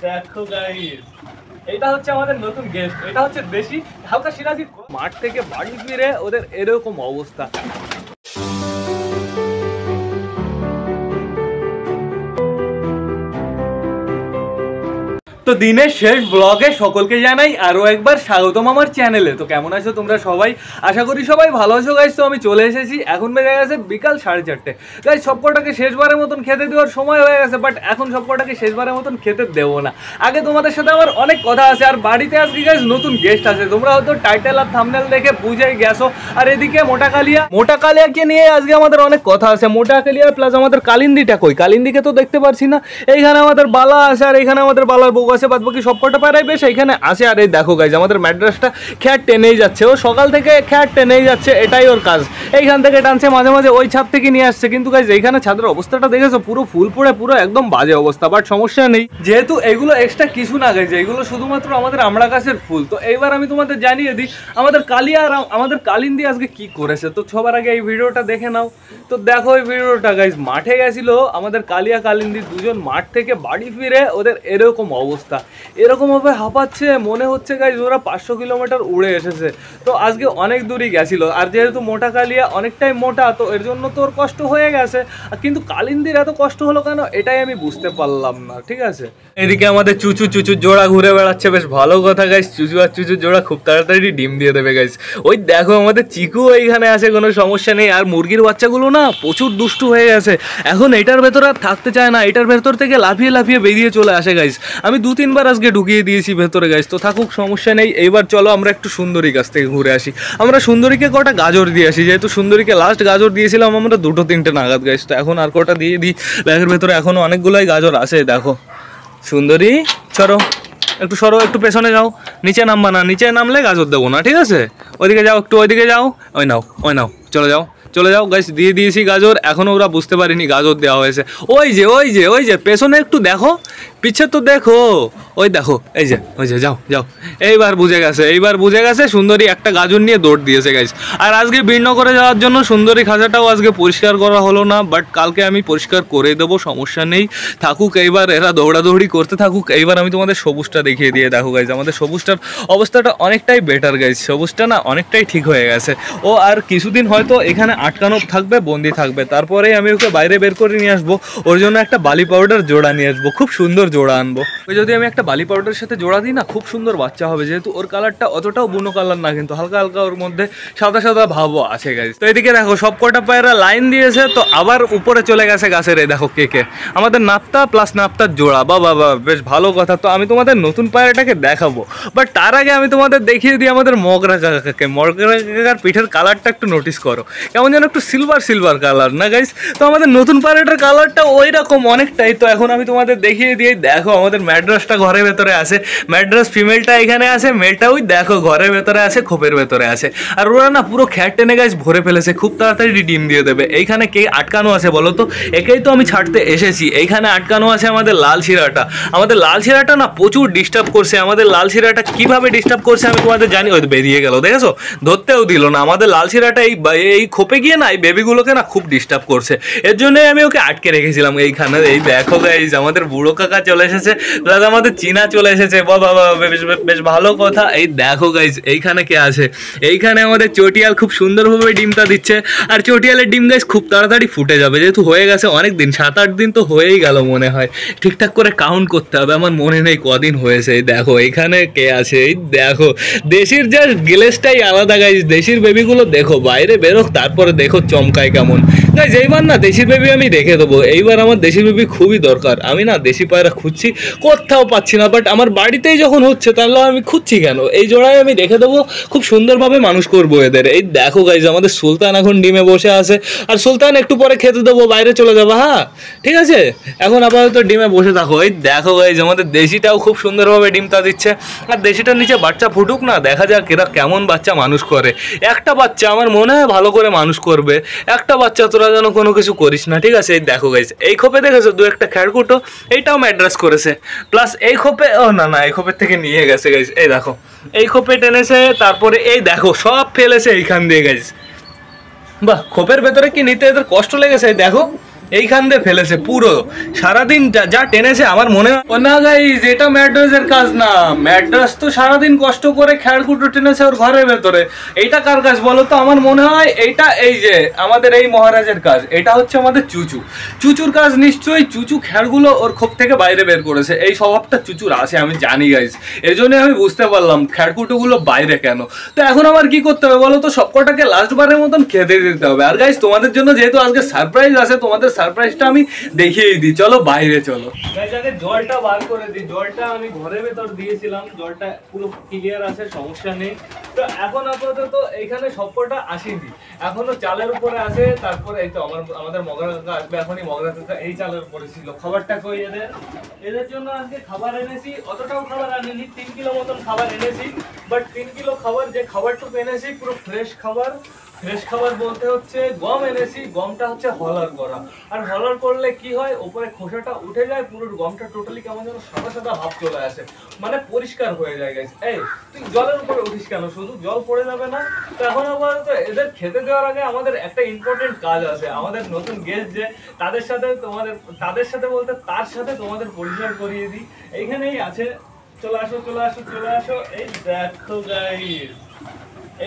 দেখো গাইস, এটা হচ্ছে আমাদের নতুন গেস্ট। এটা হচ্ছে দেশি হালকা সিরাজি। মাঠ থেকে বাড়ি ফিরে ওদের এরকম অবস্থা। তো দিনের শেষ ব্লগে সকলকে জানাই আরো একবার স্বাগতম আমার চ্যানেলে। তো কেমন আছো তোমরা সবাই? আশা করি সবাই ভালো আছো গাইস। তো আমি চলে এসেছি, এখন বেজে গেছে বিকাল 4:30 গাইস। সবকটাকে শেষবারের মতন খেতে দেওয়ার সময় হয়ে গেছে, বাট এখন সবকটাকে শেষবারের মতন খেতে দেবো না। আগে তোমাদের সাথে আমার অনেক কথা আছে, আর বাড়িতে আজকে গাইস নতুন গেস্ট আছে। তোমরা হয়তো টাইটেল আর থাম্বনেল দেখে বুঝেই গেছো। আর এদিকে মোটা কালিয়াকে নিয়ে আজকে আমাদের অনেক কথা আছে। মোটা কালিয়া প্লাস আমাদের কালিন্দিটা কই? কালিন্দিকে তো দেখতে পারছি না। এইখানে আমাদের বালা আছে, আর এইখানে আমাদের বালার বউ আছে। বাদ বাকি সবকটা পায়রাই বেশ এইখানে আসে। আর এই দেখো গাইজ, আমাদের ম্যাড্রাসটা খ্যাট টেনেই যাচ্ছে। ও সকাল থেকে খ্যাট টেনেই যাচ্ছে, এটাই ওর কাজ। এইখান থেকে টানছে, মাঝে মাঝে ওই ছাদ থেকে নিয়ে আসছে। কিন্তু গাইজ এইখানে ছাদের অবস্থাটা দেখেছো, পুরো ফুল পড়ে পুরো একদম বাজে অবস্থা। বাট সমস্যা নেই, যেহেতু এগুলো এক্সট্রা কিছু না গাইজ, এগুলো শুধুমাত্র আমাদের আমড়া গাছের ফুল। তো এইবার আমি তোমাদের জানিয়ে দিই আমাদের কালিয়া আর আমাদের কালিন্দি আজকে কি করেছে। তো সবার আগে এই ভিডিওটা দেখে নাও। তো দেখো এই ভিডিওটা গাইজ। মাঠে গেছিল আমাদের কালিয়া কালিন্দি দুজন, মাঠ থেকে বাড়ি ফিরে ওদের এরকম অবস্থা। এরকমভাবে হাঁপাচ্ছে, মনে হচ্ছে গাইজ ওরা 500 কিলোমিটার উড়ে এসেছে। তো আজকে অনেক দূরই গেছিল। আর যেহেতু মোটা কালিয়া অনেকটাই মোটা, তো এর জন্য তো ওর কষ্ট হয়ে গেছে। কিন্তু কালিন্দির এত কষ্ট হলো কেন, এটাই আমি বুঝতে পারলাম না। ঠিক আছে, এদিকে আমাদের চুচু জোড়া ঘুরে বেড়াচ্ছে। বেশ ভালো কথা গাইজ, চুচু আর চুচুর জোড়া খুব তাড়াতাড়ি ডিম দিয়ে দেবে গাইজ। ওই দেখো আমাদের চিকু এইখানে আছে, কোনো সমস্যা নেই। আর মুরগির বাচ্চাগুলো না প্রচুর দুষ্টু হয়ে গেছে। এখন এটার ভেতর আর থাকতে চায় না, এটার ভেতর থেকে লাফিয়ে লাফিয়ে বেরিয়ে চলে আসে গাইজ। আমি 2-3 বার আজকে ঢুকিয়ে দিয়েছি ভেতরে গাইজ। তো থাকুক, সমস্যা নেই। এইবার চলো আমরা একটু সুন্দরী গাছ থেকে ঘুরে আসি। আমরা সুন্দরীকে কটা গাজর দিয়ে আসি, যেহেতু সুন্দরীকে লাস্ট গাজর দিয়েছিলাম আমরা 2-3টে নাগাদ গাইজ। তো এখন আর কটা দিয়ে দিই। ব্যাগের ভেতরে এখনো অনেকগুলোই গাজর আছে। দেখো সুন্দরী, চলো একটু সরো, একটু পেছনে যাও। নিচে নামবা না, নিচে নামলে গাজর দেবো না। ঠিক আছে, ওইদিকে যাও, একটু ওইদিকে যাও। ওই নাও, চলে যাও গাইস। দিয়ে দিয়েছি গাজর। এখনো ওরা বুঝতে পারিনি গাজর দেওয়া হয়েছে। ওই যে পেছনে একটু দেখো, পিছে তো দেখো। ওই দেখো, এই যে যাও। এইবার বুঝে গেছে। সুন্দরী একটা গাজর নিয়ে দৌড় দিয়েছে গাইস। আর আজকে বীরনগরে যাওয়ার জন্য সুন্দরী খাঁচাটাও আজকে পরিষ্কার করা হলো না, বাট কালকে আমি পরিষ্কার করে দেবো, সমস্যা নেই। থাকুক, এইবার এরা দৌড়াদৌড়ি করতে থাকুক। এইবার আমি তোমাদের সবুজটা দেখিয়ে দিয়ে দেখো গাইস, আমাদের সবুজটার অবস্থাটা অনেকটাই বেটার গাইস। সবুজটা না অনেকটাই ঠিক হয়ে গেছে। ও আর কিছুদিন হয়তো এখানে আটকানো থাকবে, বন্দি থাকবে। তারপরেই আমি ওকে বাইরে বের করে নিয়ে আসবো। ওর জন্য একটা বালি পাউডার জোড়া নিয়ে আসবো, খুব সুন্দর জোড়া আনবো। ওই যদি আমি একটা বালি পাউডারের সাথে জোড়া দিই না, খুব সুন্দর বাচ্চা হবে। যেহেতু ওর কালারটা অতটাও বুনো কালার না, কিন্তু হালকা হালকা ওর মধ্যে সাদা ভাবও আছে গাইস। তো এদিকে দেখো সব কটা পায়রা লাইন দিয়েছে। তো আবার উপরে চলে গেছে গাছের। এই দেখো কে আমাদের নাপ্তা প্লাস নাপ্তার জোড়া। বাবা বেশ ভালো কথা। তো আমি তোমাদের নতুন পায়রাটাকে দেখাবো, বাট তার আগে আমি তোমাদের দেখিয়ে দিই আমাদের মগরা কাকাকে। মগরা কাকার পিঠের কালারটা একটু নোটিস করো, কেমন যেন একটু সিলভার কালার না গাইস? তো আমাদের নতুন পায়রাটার কালারটা ওই রকম অনেকটাই। তো এখন আমি তোমাদের দেখিয়ে দিই। দেখো আমাদের ম্যাড্রাসটা ঘরের ভেতরে আছে। ম্যাড্রাস ফিমেলটা এখানে আছে, মেলটা ওই দেখো ঘরের ভেতরে আছে, খোপের ভেতরে আছে। আর ওরা না পুরো খ্যাট টেনে গাইস ভরে ফেলেছে, খুব তাড়াতাড়ি ডিম দিয়ে দেবে। এইখানে কে আটকানো আছে বলো তো? একেই তো আমি ছাড়তে এসেছি। এইখানে আটকানো আছে আমাদের লাল শিরাটা। আমাদের লাল শিরাটা না প্রচুর ডিস্টার্ব করছে। আমাদের লাল শিরাটা কিভাবে ডিস্টার্ব করছে আমি তোমাদের জানি। ওই বেরিয়ে গেল, দেখেছো? ধরতেও দিল না। আমাদের লাল শিরাটা এই খোপে গিয়ে না এই বেবিগুলোকে না খুব ডিস্টার্ব করছে। এর জন্যই আমি ওকে আটকে রেখেছিলাম এইখানে। এই দেখো গাইজ, আমাদের বুড়ো কাকা চলে এসেছে, প্লাস আমাদের চীনা চলে এসেছে। বাবা বেশ ভালো কথা। এই দেখো গাইজ, এইখানে কে আছে? এইখানে আমাদের চটিয়াল খুব সুন্দরভাবে ডিমটা দিচ্ছে। আর চটিয়ালের ডিম গাইজ খুব তাড়াতাড়ি ফুটে যাবে, যেহেতু হয়ে গেছে অনেক দিন, 7-8 দিন তো হয়েই গেল মনে হয়। ঠিকঠাক করে কাউন্ট করতে হবে, আমার মনে নেই কদিন হয়েছে। এই দেখো এইখানে কে আছে? এই দেখো, দেশির জাস্ট গ্লেসটাই আলাদা গাইজ। দেশির বেবিগুলো দেখো, বাইরে বেরোক তারপরে দেখো চমকায় কেমন গাইজ। এইবার না দেশির বেবি আমি রেখে দেবো। এইবার আমার দেশি বেবি খুবই দরকার। আমি না দেশি পায়রা খুঁজছি, কোথাও পাচ্ছি না। বাট আমার বাড়িতেই যখন হচ্ছে, তাহলে আমি খুঁজছি কেন? এই জোড়ায় আমি রেখে দেবো, খুব সুন্দরভাবে মানুষ করবো এদের। এই দেখো গাইজ, আমাদের সুলতান এখন ডিমে বসে আছে। আর সুলতান একটু পরে খেতে দেবো, বাইরে চলে যাবো। হ্যাঁ ঠিক আছে, এখন আপাতত ডিমে বসে থাকো। এই দেখো গাইজ, আমাদের দেশিটাও খুব সুন্দরভাবে ডিমটা দিচ্ছে। আর দেশিটার নিচে বাচ্চা ফুটুক না, দেখা যাক এরা কেমন বাচ্চা মানুষ করে। একটা বাচ্চা আমার মনে হয় ভালো করে মানুষ করবে। একটা বাচ্চা তোরা যেন কোনো কিছু করিস না, ঠিক আছে? এই দেখো গাইজ, এই খোপে দেখেছো 2-1টা খ্যাড়কুটো, এইটাও ম্যাড্রাস করেছে। প্লাস এই খোপে না এই খোপের থেকে নিয়ে গেছে গাইজ। এই দেখো এই খোপে টেনেছে, তারপরে এই দেখো সব ফেলেছে এইখান দিয়ে গাইজ। বাহ, খোপের ভেতরে কি নিতে এদের কষ্ট লেগেছে। দেখো এইখান দিয়ে ফেলেছে পুরো সারাদিন যা টেনেছে আমার মনে হয় না গাইস এটা ম্যাড্রাসের কাজ না। ম্যাড্রাস তো সারাদিন কষ্ট করে খ্যাড়কুটো টেনেছে ওর ঘরের ভেতরে। এইটা কার কাজ বলো তো? আমার মনে হয় এইটা এই যে আমাদের এই মহারাজের কাজ। এটা হচ্ছে আমাদের চুচুর কাজ নিশ্চয়ই। চুচু খ্যাড়গুলো ওর খোপ থেকে বাইরে বের করেছে। এই স্বভাবটা চুচুর আছে আমি জানি গাইস, এই জন্য আমি বুঝতে পারলাম খ্যাড়কুটোগুলো বাইরে কেন। তো এখন আমার কি করতে হবে বলো তো? সবকটাকে লাস্টবারের মতন খেতে দিতে হবে। আর গাইস তোমাদের জন্য যেহেতু আজকে সারপ্রাইজ আছে, তোমাদের সারপ্রাইজটা আমি দেখিয়ে দিই। চলো বাইরে চলো। গাইস আগে জলটা বার করে দিই। জলটা আমি ঘরের ভেতর দিয়েছিলাম, জলটা পুরো ক্লিয়ার আছে, সমস্যা নেই। তো এখন আপাতত এখানে সবকটা আসেনি, এখনো চালের উপরে আছে। তারপরে এই তো আমাদের মগরা কাকা আসবে এখনই। মগরা কাকা এই চালের উপরে ছিল। খাবারটা কই এদের জন্য আজকে খাবার এনেছি। অতটাও খাবার আনিনি, 3 কিলো মতন খাবার এনেছি। বাট 3 কিলো খাবার, যে খাবারটুকু এনেছি পুরো ফ্রেশ খাবার। ফ্রেশ খাবার বলতে হচ্ছে গম এনেছি। গমটা হচ্ছে হলার করা। আর হলার করলে কি হয়, উপরে খোসাটা উঠে যায়, পুরো গমটা টোটালি কেমন যেন সাদা সাদা ভাব চলে আসে, মানে পরিষ্কার হয়ে যায় গাইস। এই তুই জলের উপরে উঠিস কেন? শুধু জল পড়ে যাবে না? তো এখন আপাতত এদের খেতে দেওয়ার আগে আমাদের একটা ইম্পর্টেন্ট কাজ আছে। আমাদের নতুন গেস্ট যে, তাদের সাথে বলতে তার সাথে তোমাদের পরিচয় করিয়ে দিই। এইখানেই আছে, চলে আসো চলে আসো চলে আসো। এই দেখো গাইস,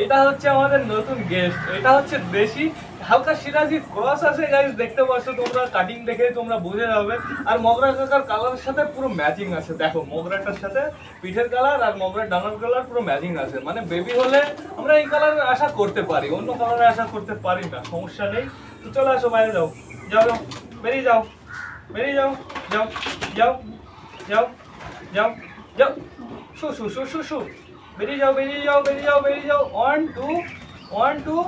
এটা হচ্ছে আমাদের নতুন গেস্ট। এটা হচ্ছে দেশি হালকা সিরাজি ক্রস আছে গাইস, দেখতে পাচ্ছ তোমরা। কাটিং দেখে তোমরা বুঝে যাবে। আর মগরা কাকার কালারের সাথে পুরো ম্যাচিং আছে। দেখো মগরাটার সাথে পিঠের কালার আর মগরার ডানার কালার পুরো ম্যাচিং আছে। মানে বেবি হলে আমরা এই কালারের আশা করতে পারি, অন্য কালারের আশা করতে পারি না, সমস্যা নেই। তো চলে আসো, বাইরে যাও, যাও যাও, বেরিয়ে যাও, বেরিয়ে যাও, যাও যাও যাও যাও যাও, শু শু শু শু শু, বেরিয়ে যাও বেরিয়ে যাও বেরিয়ে যাও বেরিয়ে যাও। 1 2 1 2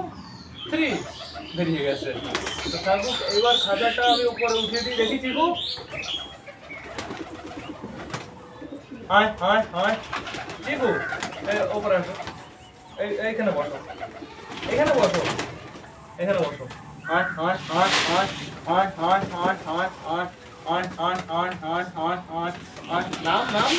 3 বেরিয়ে গেছে। তো থাকুক, এবার খাজাটা আমি উপরে উঠিয়ে দিই। দেখি চিকু, আয় আয় আয় চিকু, উপরে আসো, এইখানে বসো, এখানে বসো, এখানে বসো। আয় আয় আয় আয় আয় আয় আয় আয় আয় আয় আয় আয় আয় আয় আয় আয়, নাম নাম,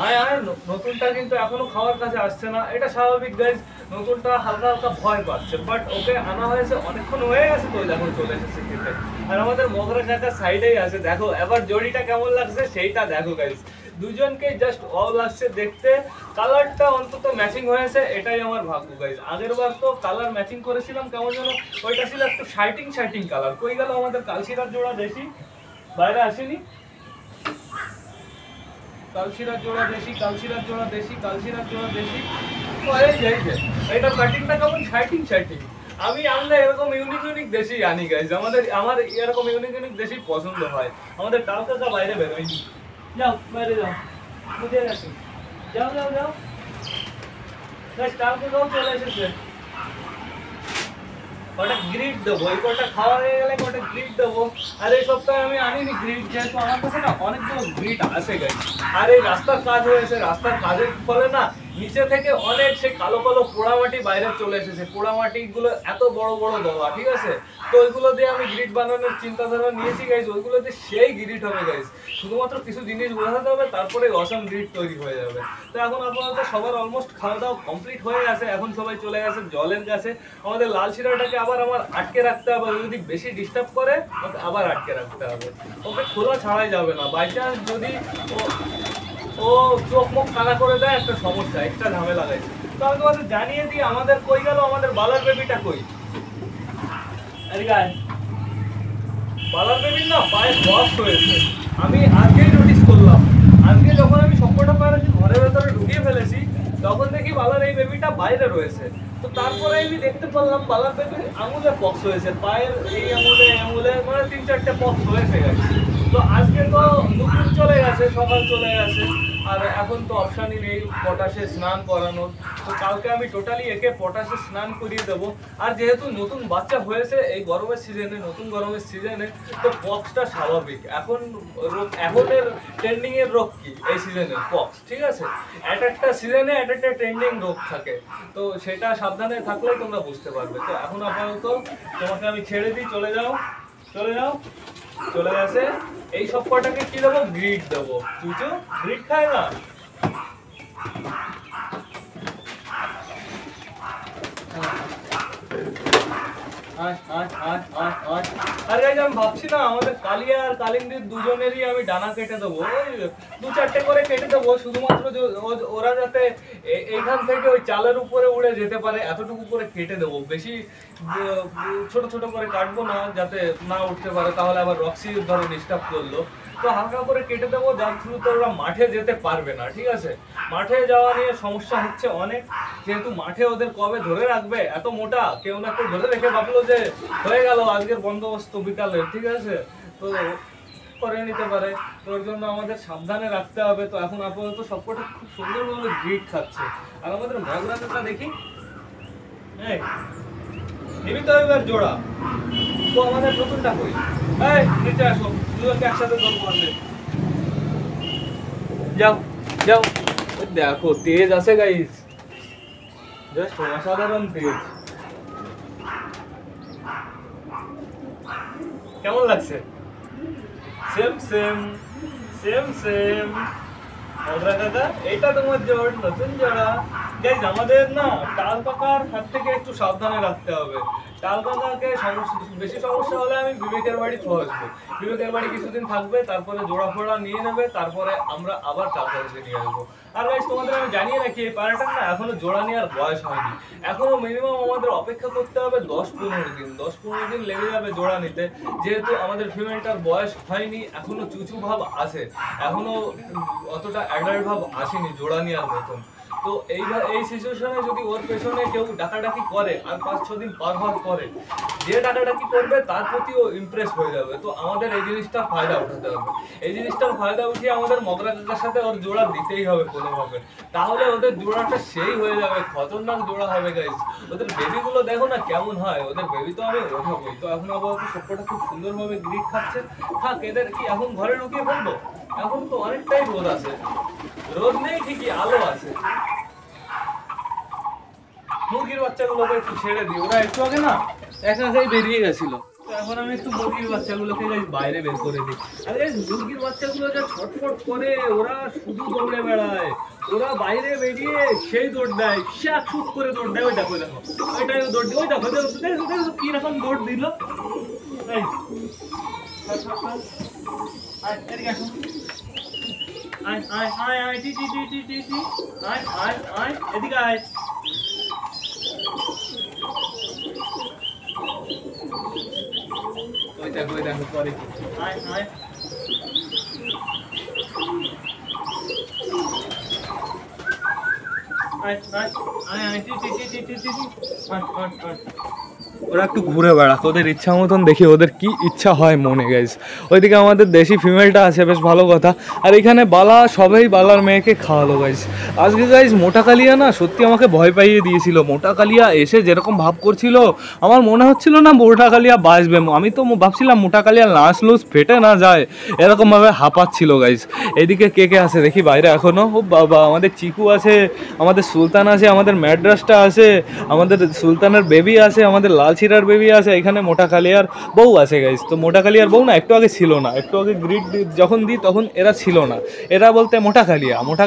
আয় আয়। নতুনটা কিন্তু এখনো খাওয়ার কাছে আসছে না, এটা স্বাভাবিক গাইজ। নতুনটা হালকা হালকা ভয় পাচ্ছে, বাট ওকে আনা হয়েছে, অনেকক্ষণ হয়ে গেছে তো দেখো চলে এসেছে খেতে। আর আমাদের মগরা কাকা সাইডেই আছে, দেখো এবার জড়িটা কেমন লাগছে সেইটা দেখো গাইজ। দুজনকে জাস্ট অল লাগছে দেখতে। কালারটা অন্তত ম্যাচিং হয়েছে, এটাই আমার ভাগ্য গাইজ। আগের বার তো কালার ম্যাচিং করেছিলাম কেমন যেন, ওইটা ছিল একটু শাইটিং কালার। কই গেল আমাদের কালশিরার জোড়া দেশি? বাইরে আসেনি? কালশিরার জোড়া দেশি, কালশিরার জোড়া দেশি, কালশিরার জোড়া দেশি। এটা কাটিংটা কেমন শাইটিং। আমি আনলে এরকম ইউনিক দেশি আনি গাইজ। আমার এরকম ইউনিক দেশি পছন্দ হয়। আমাদের টাল কাকা বাইরে বেরোয়নি। যাও বাইরে যাও, বুঝে গেছি, যাও যাও যাও। টাল কাকাও চলে এসেছে। কটা গ্রিড দেবো, এই কটা খাওয়া হয়ে গেলে কটা গ্রিড দেবো। আর এই সপ্তাহে আমি আনিনি গ্রিড, যেহেতু আমার কাছে না অনেকগুলো গ্রিড আসে গেছে। আর এই রাস্তার কাজ হয়েছে, রাস্তার কাজের ফলে না নিচে থেকে অনেক সে কালো কালো পোড়ামাটি বাইরে চলে এসেছে। পোড়ামাটিগুলো এত বড় বড় দলা, ঠিক আছে? তো ওইগুলো দিয়ে আমি গ্রিড বানানোর চিন্তাধারা নিয়েছি গাইজ। ওইগুলো দিয়ে সেই গ্রিড হবে গাইজ। শুধুমাত্র কিছু জিনিস বোঝাতে হবে, তারপরে অসম গ্রিড তৈরি হয়ে যাবে। তো এখন আপাতত সবার অলমোস্ট খাওয়া দাওয়া কমপ্লিট হয়ে গেছে। এখন সবাই চলে গেছে জলের কাছে। আমাদের লাল শিরাটাকে আবার আমার আটকে রাখতে হবে, যদি বেশি ডিস্টার্ব করে ওকে আবার আটকে রাখতে হবে। ওকে খোলা ছাড়াই যাবে না। বাই চান্স যদি ও চোখ মুখ কানা করে দেয়, একটা সমস্যা, একটা ঝামেলা দেয়। তো আমি তোমাদের জানিয়ে দিই, আমাদের কই গেল আমাদের বালার বেবিটা কই? বালার বেবির না পায়ে বক্স হয়েছে। আমি আজকেই নোটিস করলাম। আজকে যখন আমি সবকটা পায়ের ঘরের ভেতরে ঢুকিয়ে ফেলেছি, তখন দেখি বালার এই বেবিটা বাইরে রয়েছে। তো তারপরে আমি দেখতে পারলাম বালার বেবির আঙুলে পক্স হয়েছে, পায়ের এই আঙুলে মানে 3-4টে পক্স হয়েছে গেছে। তো আজকে তো দুপুর চলে গেছে, সকাল চলে গেছে, আর এখন তো অপশানই নেই পটাশে স্নান করানোর। তো কালকে আমি টোটালি একে পটাশে স্নান করিয়ে দেবো। আর যেহেতু নতুন বাচ্চা হয়েছে এই গরমের সিজনে, নতুন গরমের সিজনে, তো পক্সটা স্বাভাবিক। এখনের ট্রেন্ডিং এর রোগ কি এই সিজনে? পক্স, ঠিক আছে? একটা সিজনে একটা ট্রেন্ডিং রোগ থাকে, তো সেটা সাবধানে থাকলে তোমরা বুঝতে পারবে। তো এখন আপাতত তোমাকে আমি ছেড়ে দিই, চলে যাও চলে যাও। চলে গেছে। এই সব কটাকে কি দেবো? গ্রিড দেবো। চুচু গ্রিড খায় না? আরে আমি ভাবছি না আমাদের কালিয়া আর কালিন্দির দুজনেরই আমি ডানা কেটে দেবো, ওই 2-4টে করে কেটে দেবো, শুধুমাত্র ওরা যাতে এইখান থেকে ওই চালের উপরে উড়ে যেতে পারে এতটুকু করে কেটে দেবো, বেশি ছোট ছোট করে কাটবো না যাতে না উঠতে পারে, তাহলে আবার রক্সি ধরো ডিস্টার্ব করলো। তো হালকা করে কেটে দেবো যার থ্রুতে ওরা মাঠে যেতে পারবে না, ঠিক আছে? মাঠে যাওয়া নিয়ে সমস্যা হচ্ছে অনেক, যেহেতু মাঠে ওদের কবে ধরে রাখবে, এত মোটা কেউ না কেউ ধরে রেখে ভাবলো যে হয়ে গেল আজকের বন্দোবস্ত বিকালে, ঠিক আছে? তো করে নিতে পারে, তোর জন্য আমাদের সাবধানে রাখতে হবে। তো এখন আপাতত সবকটা খুব সুন্দরভাবে গ্রিট খাচ্ছে। আর আমাদের মগরাটা দেখি, এই নিবি তো এবার জোড়া, তো আমাদের নতুনটা কই? এই নিচে আসো, দুজনকে একসাথে দৌড় মারবে। যাও যাও, দেখো তেজ আছে গাইস, জাস্ট অসাধারণ তেজ। কেমন লাগছে? Same same same same. মগরা কাকা, এইটা তোমার জোড়, নতুন জোড়া। গাইস আমাদের না টাল কাকার হাত থেকে একটু সাবধানে রাখতে হবে। টাল কাকাকে বেশি সমস্যা হলে আমি বিবেকের বাড়ি চলে আসবো, বিবেকের বাড়ি কিছুদিন থাকবে, তারপরে জোড়া ফোড়া নিয়ে নেবে, তারপরে আমরা আবার টাল কাকাকে নিয়ে আসবো। আর গাইস তোমাদের আমি জানিয়ে রাখি, এই পায়রাটার না এখনো জোড়া নেওয়ার বয়স হয়নি, এখনো মিনিমাম আমাদের অপেক্ষা করতে হবে 10-15 দিন, 10-15 দিন লেগে যাবে জোড়া নিতে, যেহেতু আমাদের ফিমেলটার বয়স হয়নি, এখনো চুচু ভাব আছে, এখনো অতটা অ্যাডাল্ট ভাব আসেনি জোড়া নেওয়ার মতন। তো এই সিচুয়েশনে যদি ওর পেছনে কেউ ডাকাডাকি করে আর 5-6 দিন পার হওয়ার পরে যে ডাকাডাকি করবে তার প্রতি ও ইমপ্রেস হয়ে যাবে। তো আমাদের এই জিনিসটার ফায়দা উঠাতে হবে, এই জিনিসটার ফায়দা উঠিয়ে আমাদের মগরা কাকার সাথে ওর জোড়া দিতেই হবে কোনোভাবে, তাহলে ওদের জোড়াটা সেই হয়ে যাবে, খতরনাক জোড়া হবে গাইস। ওদের বেবিগুলো দেখো না কেমন হয়, ওদের বেবি তো আমি ওঠাবোই। তো এখন আপাতত সবকটা খুব সুন্দরভাবে গ্রিট খাচ্ছে, থাক। এদের কি এখন ঘরে ঢুকিয়ে ফেলবো? এখন তো অনেকটাই রোদ আছে, রোদ নেই ঠিকই, আলো আছে। মুরগির বাচ্চাগুলোকে একটু ছেড়ে দিই, ওরা একটু আগে না একা একাই বেরিয়ে গেছিল, তো এখন আমি একটু মুরগির বাচ্চাগুলোকে বাইরে বের করে দিই। আরে মুরগির বাচ্চাগুলো যা ছটফট করে, ওরা শুধু দৌড়ে বেড়ায়, ওরা বাইরে বেরিয়ে সেই দৌড় দেয়, শাক শুট করে দৌড় দেয়। ওই দেখো দেখো, ওইটাই দৌড় দিই, ওই দেখো দেখো কি রকম দৌড় দিল। এই এদিকে আসো, আয় আয় আয় আয়, টি টি টি টি টি টি, আয় আয় আয়, এদিকে আয়। ওই দেখো করে কি, আয় আয়। আয় আয় আয় আয়, টি টি টি টি টি টি, আয় আয় আয়। ওরা একটু ঘুরে বেড়াক, ওদের ইচ্ছা মতন দেখি ওদের কি ইচ্ছা হয় মনে গাইজ। ওইদিকে আমাদের দেশি ফিমেলটা আছে, বেশ ভালো কথা। আর এখানে বালা সবাই বালার মেয়েকে খাওয়ালো গাইজ আজকে। গাইজ মোটা কালিয়া না সত্যি আমাকে ভয় পাইয়ে দিয়েছিল। মোটা কালিয়া এসে যেরকম ভাব করছিল, আমার মনে হচ্ছিল না মোটা কালিয়া বাঁচবে। আমি তো ভাবছিলাম মোটা কালিয়া লাশ লুস ফেটে না যায়, এরকমভাবে হাঁপাচ্ছিল গাইজ। এইদিকে কে কে আছে দেখি বাইরে এখনও। ও বাবা, আমাদের চিকু আছে, আমাদের সুলতান আছে, আমাদের ম্যাড্রাসটা আছে, আমাদের সুলতানের বেবি আছে, আমাদের লাল ছিরার বেবি আছে, এখানে মোটা কালিয়ার বউ আছে গাইজ। তো মোটা কালিয়ার বউ না একটু আগে ছিল না, একটু আগে গ্রিড যখন দিই তখন এরা ছিল না, এরা বলতে মোটা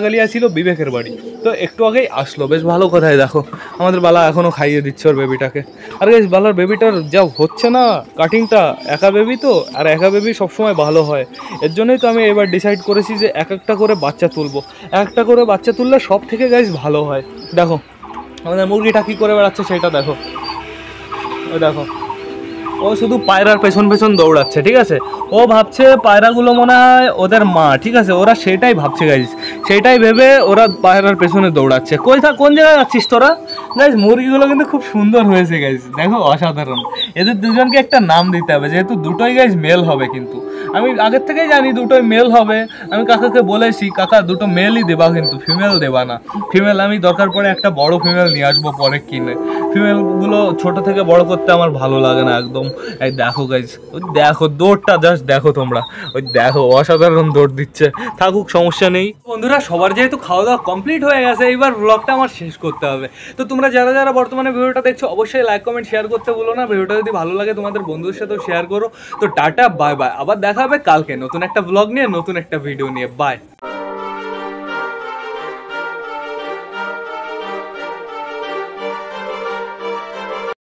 কালিয়া ছিল বিবেকের বাড়ি, তো একটু আগেই আসলো। বেশ ভালো কথাই, দেখো আমাদের বালা এখনও খাইয়ে দিচ্ছে ওর বেবিটাকে। আর গাইজ বালার বেবিটার যা হচ্ছে না কাটিংটা, একা বেবি তো, আর একা বেবি সবসময় ভালো হয়। এর জন্যই তো আমি এবার ডিসাইড করেছি যে একটা করে বাচ্চা তুলবো, একটা করে বাচ্চা তুললে সব থেকে গাইজ ভালো হয়। দেখো আমাদের মুরগিটা কী করে বেড়াচ্ছে সেটা দেখো, ওই দেখো ও শুধু পায়রার পেছন পেছন দৌড়াচ্ছে, ঠিক আছে? ও ভাবছে পায়রাগুলো মনে হয় ওদের মা, ঠিক আছে? ওরা সেটাই ভাবছে গাইজ, সেইটাই ভেবে ওরা পায়রার পেছনে দৌড়াচ্ছে। কোন জায়গায় যাচ্ছিস তোরা? গাইজ মুরগিগুলো কিন্তু খুব সুন্দর হয়েছে গাইজ, দেখো অসাধারণ। এদের দুজনকে একটা নাম দিতে হবে, যেহেতু দুটোই গাইজ মেল হবে। কিন্তু আমি আগের থেকেই জানি দুটোই মেল হবে, আমি কাকাকে বলেছি কাকা দুটো মেলই দেবা, কিন্তু ফিমেল দেবা না। ফিমেল আমি দরকার পড়ে একটা বড় ফিমেল নিয়ে আসবো পরে কিনে। ফিমেলগুলো ছোট থেকে বড় করতে আমার ভালো লাগে না একদম। এই দেখো গাইজ, ওই দেখো দৌড়টা জাস্ট দেখো তোমরা, ওই দেখো অসাধারণ দৌড় দিচ্ছে। থাকুক, সমস্যা নেই। বন্ধুরা সবার যেহেতু খাওয়া দাওয়া কমপ্লিট হয়ে গেছে, এইবার ব্লগটা আমার শেষ করতে হবে। তো তোমরা যারা যারা বর্তমানে ভিডিওটা দেখছো অবশ্যই লাইক কমেন্ট শেয়ার করতে ভুলো না। ভিডিওটা যদি ভালো লাগে তোমাদের বন্ধুদের সাথেও শেয়ার করো। তো টাটা, বাই বাই, আবার দেখা হবে কালকে নতুন একটা ব্লগ নিয়ে, নতুন একটা ভিডিও নিয়ে। বাই।